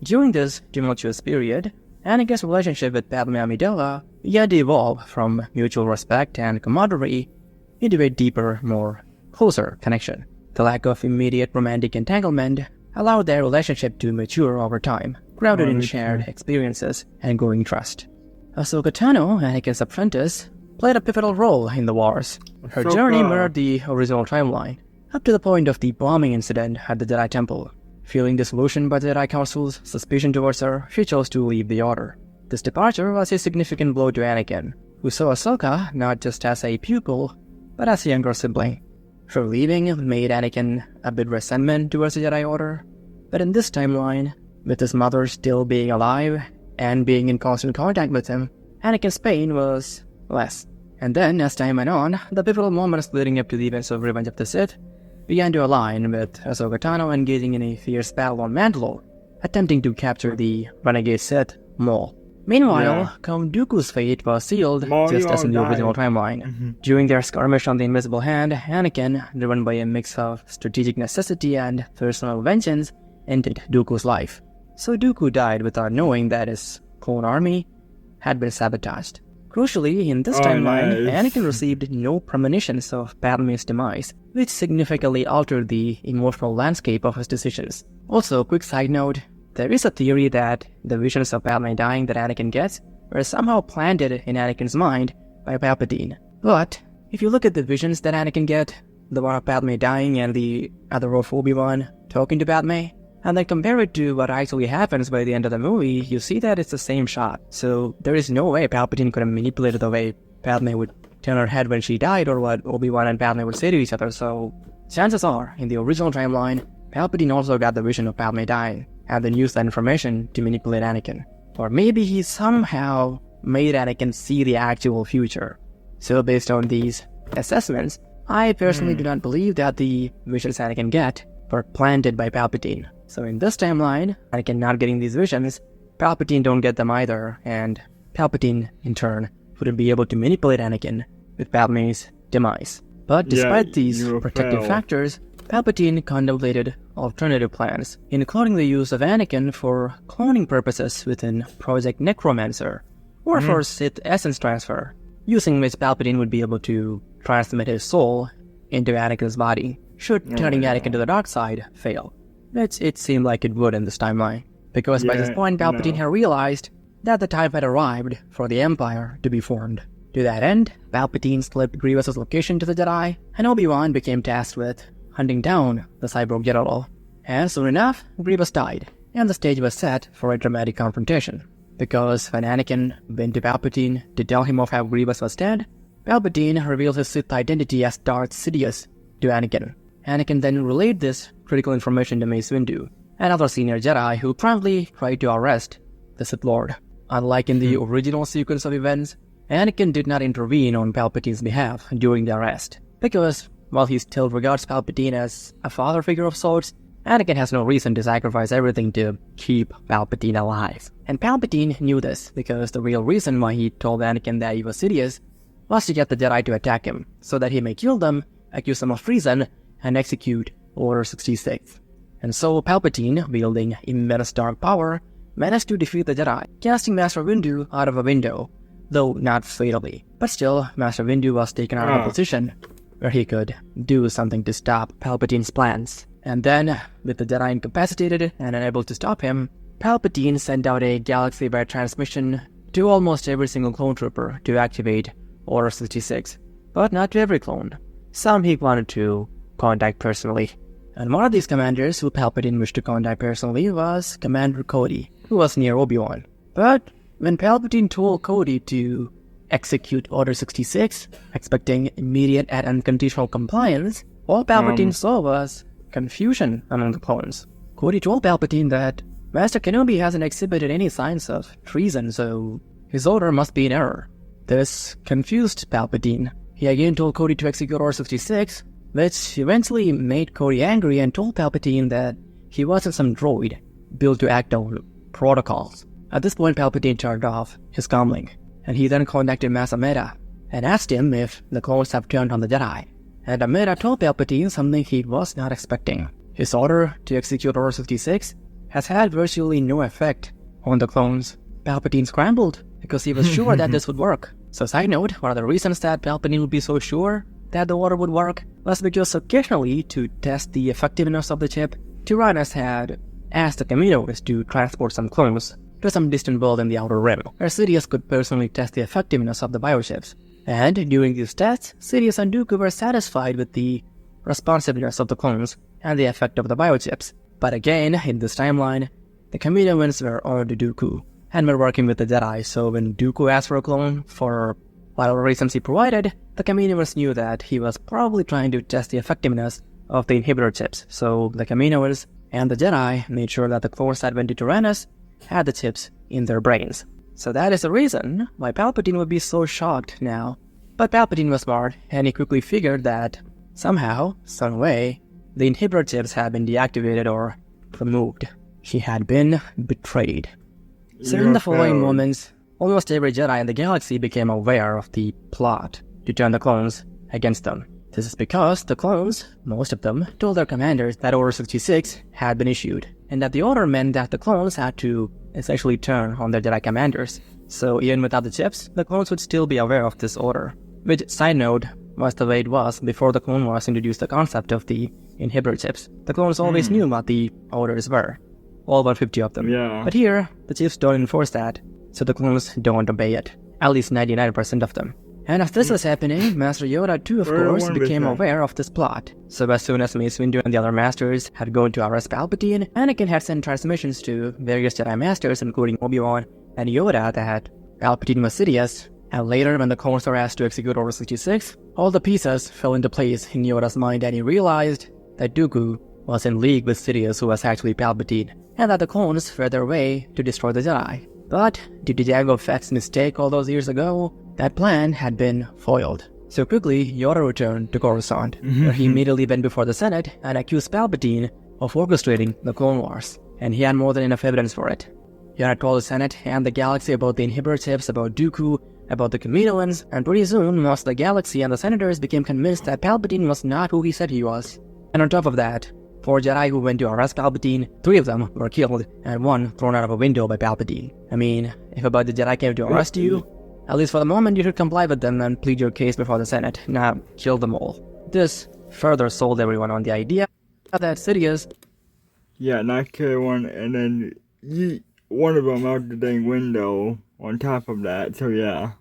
During this tumultuous period, Anakin's relationship with Padme Amidala began to evolve from mutual respect and camaraderie into a deeper, more closer connection. The lack of immediate romantic entanglement allowed their relationship to mature over time, grounded in shared experiences and growing trust. Ahsoka Tano, Anakin's apprentice, played a pivotal role in the wars. Her journey mirrored the original timeline, up to the point of the bombing incident at the Jedi Temple. Feeling disillusioned by the Jedi Council's suspicion towards her, she chose to leave the Order. This departure was a significant blow to Anakin, who saw Ahsoka not just as a pupil, but as a younger sibling. Her leaving made Anakin a bit resentment towards the Jedi Order, but in this timeline, with his mother still being alive and being in constant contact with him, Anakin's pain was less. And then, as time went on, the pivotal moments leading up to the events of Revenge of the Sith began to align, with Ahsoka Tano engaging in a fierce battle on Mandalore, attempting to capture the renegade Sith Maul. Meanwhile, Count Dooku's fate was sealed, just as in the original timeline. During their skirmish on the Invisible Hand, Anakin, driven by a mix of strategic necessity and personal vengeance, ended Dooku's life. So Dooku died without knowing that his clone army had been sabotaged. Crucially, in this timeline, Anakin received no premonitions of Padme's demise, which significantly altered the emotional landscape of his decisions. Also, quick side note, there is a theory that the visions of Padme dying that Anakin gets were somehow planted in Anakin's mind by Palpatine. But, if you look at the visions that Anakin gets, the one of Padme dying and the other of Obi-Wan talking to Padme, and then compare it to what actually happens by the end of the movie, you see that it's the same shot. So there is no way Palpatine could have manipulated the way Padme would turn her head when she died, or what Obi-Wan and Padme would say to each other. So chances are, in the original timeline, Palpatine also got the vision of Padme dying, and then used that information to manipulate Anakin. Or maybe he somehow made Anakin see the actual future. So based on these assessments, I personally do not believe that the visions Anakin get were planted by Palpatine. So in this timeline, Anakin not getting these visions, Palpatine don't get them either, and Palpatine, in turn, wouldn't be able to manipulate Anakin with Padme's demise. But despite these protective factors, Palpatine contemplated alternative plans, including the use of Anakin for cloning purposes within Project Necromancer, or for Sith Essence Transfer, using which Palpatine would be able to transmit his soul into Anakin's body, should turning Anakin to the dark side fail. Which it seemed like it would in this timeline, because by this point Palpatine had realized that the time had arrived for the Empire to be formed. To that end, Palpatine slipped Grievous's location to the Jedi, and Obi-Wan became tasked with hunting down the cyborg general. And soon enough, Grievous died, and the stage was set for a dramatic confrontation. Because when Anakin went to Palpatine to tell him of how Grievous was dead, Palpatine revealed his Sith identity as Darth Sidious to Anakin. Anakin then relayed this critical information to Mace Windu, another senior Jedi who promptly tried to arrest the Sith Lord. Unlike in the original sequence of events, Anakin did not intervene on Palpatine's behalf during the arrest, because while he still regards Palpatine as a father figure of sorts, Anakin has no reason to sacrifice everything to keep Palpatine alive. And Palpatine knew this, because the real reason why he told Anakin that he was Sidious was to get the Jedi to attack him, so that he may kill them, accuse them of treason, and execute Order 66. And so Palpatine, wielding immense dark power, managed to defeat the Jedi, casting Master Windu out of a window, though not fatally. But still, Master Windu was taken out of a position where he could do something to stop Palpatine's plans. And then, with the Jedi incapacitated and unable to stop him, Palpatine sent out a galaxy-wide transmission to almost every single clone trooper to activate Order 66, but not to every clone. Some he wanted to contact personally. And one of these commanders who Palpatine wished to contact personally was Commander Cody, who was near Obi-Wan. But when Palpatine told Cody to execute Order 66, expecting immediate and unconditional compliance, all Palpatine saw was confusion among the clones. Cody told Palpatine that Master Kenobi hasn't exhibited any signs of treason, so his order must be in error. This confused Palpatine. He again told Cody to execute Order 66, which eventually made Cody angry and told Palpatine that he wasn't some droid built to act on protocols. At this point, Palpatine turned off his comlink, and he then contacted Masameda and asked him if the clones have turned on the Jedi. and Amira told Palpatine something he was not expecting. His order to execute Order 66 has had virtually no effect on the clones. Palpatine scrambled because he was sure that this would work. So side note, one of the reasons that Palpatine would be so sure that the order would work was because occasionally, to test the effectiveness of the chip, Tyrannus had asked the Kaminoans to transport some clones to some distant world in the Outer Rim, where Sidious could personally test the effectiveness of the biochips. And during these tests, Sidious and Dooku were satisfied with the responsiveness of the clones and the effect of the biochips. But again, in this timeline, the Kaminoans were on to Dooku and were working with the Jedi, so when Dooku asked for a clone for whatever reasons he provided, the Kaminoans knew that he was probably trying to test the effectiveness of the inhibitor chips, so the Kaminoans and the Jedi made sure that the clones that went to Tyrannus had the chips in their brains. So that is the reason why Palpatine would be so shocked now. But Palpatine was smart, and he quickly figured that somehow, some way, the inhibitor chips had been deactivated or removed. He had been betrayed. So in the following moments, almost every Jedi in the galaxy became aware of the plot to turn the clones against them. This is because the clones, most of them, told their commanders that Order 66 had been issued, and that the order meant that the clones had to essentially turn on their Jedi commanders. So even without the chips, the clones would still be aware of this order. Which, side note, was the way it was before the Clone Wars introduced the concept of the inhibitor chips. The clones always knew what the orders were, all 150 of them. Yeah. But here, the chips don't enforce that, so the clones don't obey it. At least 99% of them. And as this was happening, Master Yoda too, of course, became aware of this plot. So as soon as Mace Windu and the other Masters had gone to arrest Palpatine, Anakin had sent transmissions to various Jedi Masters, including Obi-Wan and Yoda, that Palpatine was Sidious. And later, when the clones were asked to execute Order 66, all the pieces fell into place in Yoda's mind, and he realized that Dooku was in league with Sidious, who was actually Palpatine, and that the clones were their way to destroy the Jedi. But due to Jango Fett's mistake all those years ago, that plan had been foiled. So quickly, Yoda returned to Coruscant, where he immediately went before the Senate and accused Palpatine of orchestrating the Clone Wars, and he had more than enough evidence for it. Yoda told the Senate and the galaxy about the inhibitor chips, about Dooku, about the Kaminoans, and pretty soon most of the galaxy and the senators became convinced that Palpatine was not who he said he was. And on top of that, 4 Jedi who went to arrest Palpatine, 3 of them were killed, and 1 thrown out of a window by Palpatine. I mean, if about the Jedi came to arrest you, at least for the moment you should comply with them and plead your case before the Senate, not kill them all. This further sold everyone on the idea that Sidious... Yeah, not kill one, and then yeet one of them out the dang window on top of that, so yeah.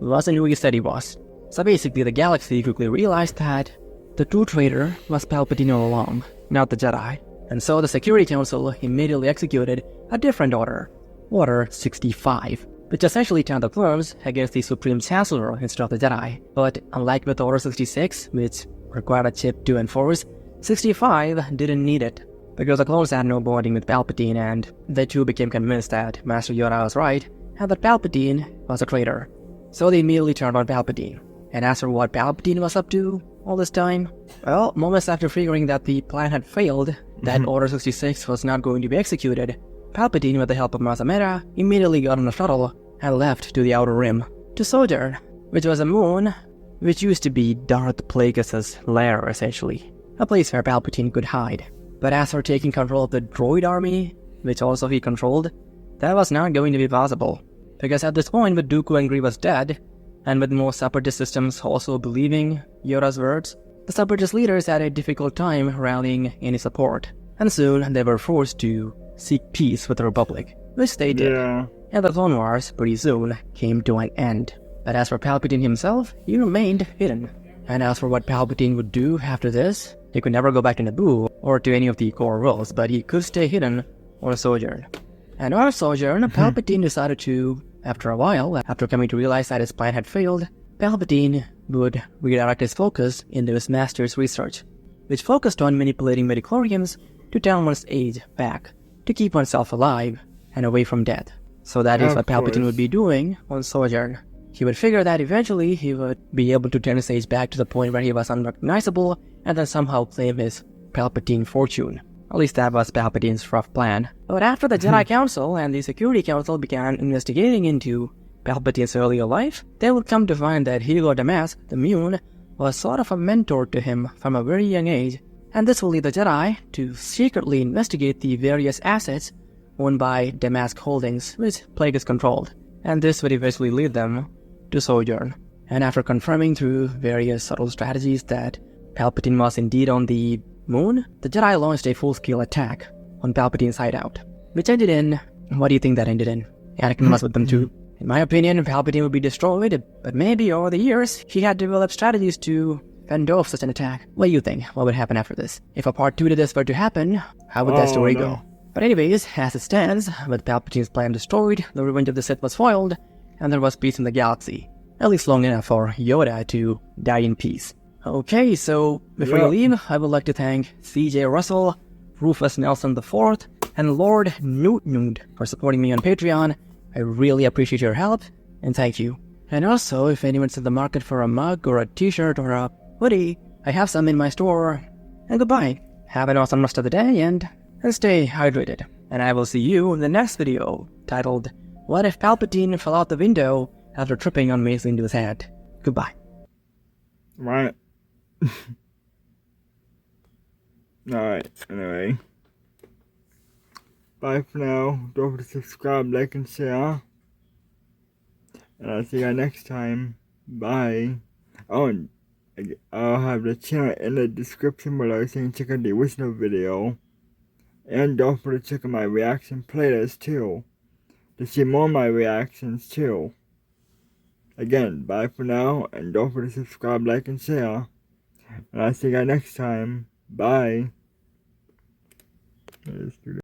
wasn't who he said he was. So basically the galaxy quickly realized that the true traitor was Palpatine all along, not the Jedi. And so the Security Council immediately executed a different order, Order 65, which essentially turned the clones against the Supreme Chancellor instead of the Jedi. But unlike with Order 66, which required a chip to enforce, 65 didn't need it, because the clones had no bonding with Palpatine, and they too became convinced that Master Yoda was right, and that Palpatine was a traitor. So they immediately turned on Palpatine. And as for what Palpatine was up to all this time, well, moments after figuring that the plan had failed, that Order 66 was not going to be executed, Palpatine, with the help of Maz Amedda, immediately got on a shuttle and left to the Outer Rim, to Sojourn, which was a moon which used to be Darth Plagueis' lair, essentially, a place where Palpatine could hide. But as for taking control of the droid army, which also he controlled, that was not going to be possible, because at this point with Dooku and Grievous dead, and with most separatist systems also believing Yoda's words, the separatist leaders had a difficult time rallying any support, and soon they were forced to seek peace with the Republic, which they did. Yeah. And the Clone Wars pretty soon came to an end. But as for Palpatine himself, he remained hidden. And as for what Palpatine would do after this, he could never go back to Naboo or to any of the core worlds, but he could stay hidden on Sojourn. And on Sojourn, Palpatine decided to, after a while, after coming to realize that his plan had failed, Palpatine would redirect his focus into his master's research, which focused on manipulating midichlorians to turn one's age back, to keep oneself alive and away from death. So that is what Palpatine would be doing on Sojourn. He would figure that eventually he would be able to turn his age back to the point where he was unrecognizable and then somehow claim his Palpatine fortune. At least that was Palpatine's rough plan. But after the Jedi Council and the Security Council began investigating into Palpatine's earlier life, they would come to find that Hilo Damask, the Mune, was sort of a mentor to him from a very young age, and this will lead the Jedi to secretly investigate the various assets owned by Damask Holdings, which Plagueis controlled, and this would eventually lead them to Sojourn. And after confirming through various subtle strategies that Palpatine was indeed on the moon, the Jedi launched a full-scale attack on Palpatine's hideout, which ended in... what do you think that ended in? Anakin was with them too. In my opinion, Palpatine would be destroyed, but maybe over the years, he had developed strategies to fend off such an attack. What do you think? What would happen after this? If a part 2 to this were to happen, how would that story go? But anyways, as it stands, with Palpatine's plan destroyed, the Revenge of the Sith was foiled, and there was peace in the galaxy. At least long enough for Yoda to die in peace. Okay, so before you leave, I would like to thank CJ Russell, Rufus Nelson IV, and Lord Newt for supporting me on Patreon. I really appreciate your help, and thank you. And also, if anyone's in the market for a mug or a t-shirt or a hoodie, I have some in my store. And goodbye. Have an awesome rest of the day, and stay hydrated. And I will see you in the next video, titled, What if Palpatine fell out the window after tripping on Mace Windu's head? Goodbye. Right. Alright, anyway. Bye for now. Don't forget to subscribe, like, and share. And I'll see you guys next time. Bye. Oh, and I'll have the channel in the description below so you can check out the original video. And don't forget to check out my reaction playlist too, to see more of my reactions too. Again, bye for now, and don't forget to subscribe, like, and share. And I'll see you guys next time. Bye. Let's do that.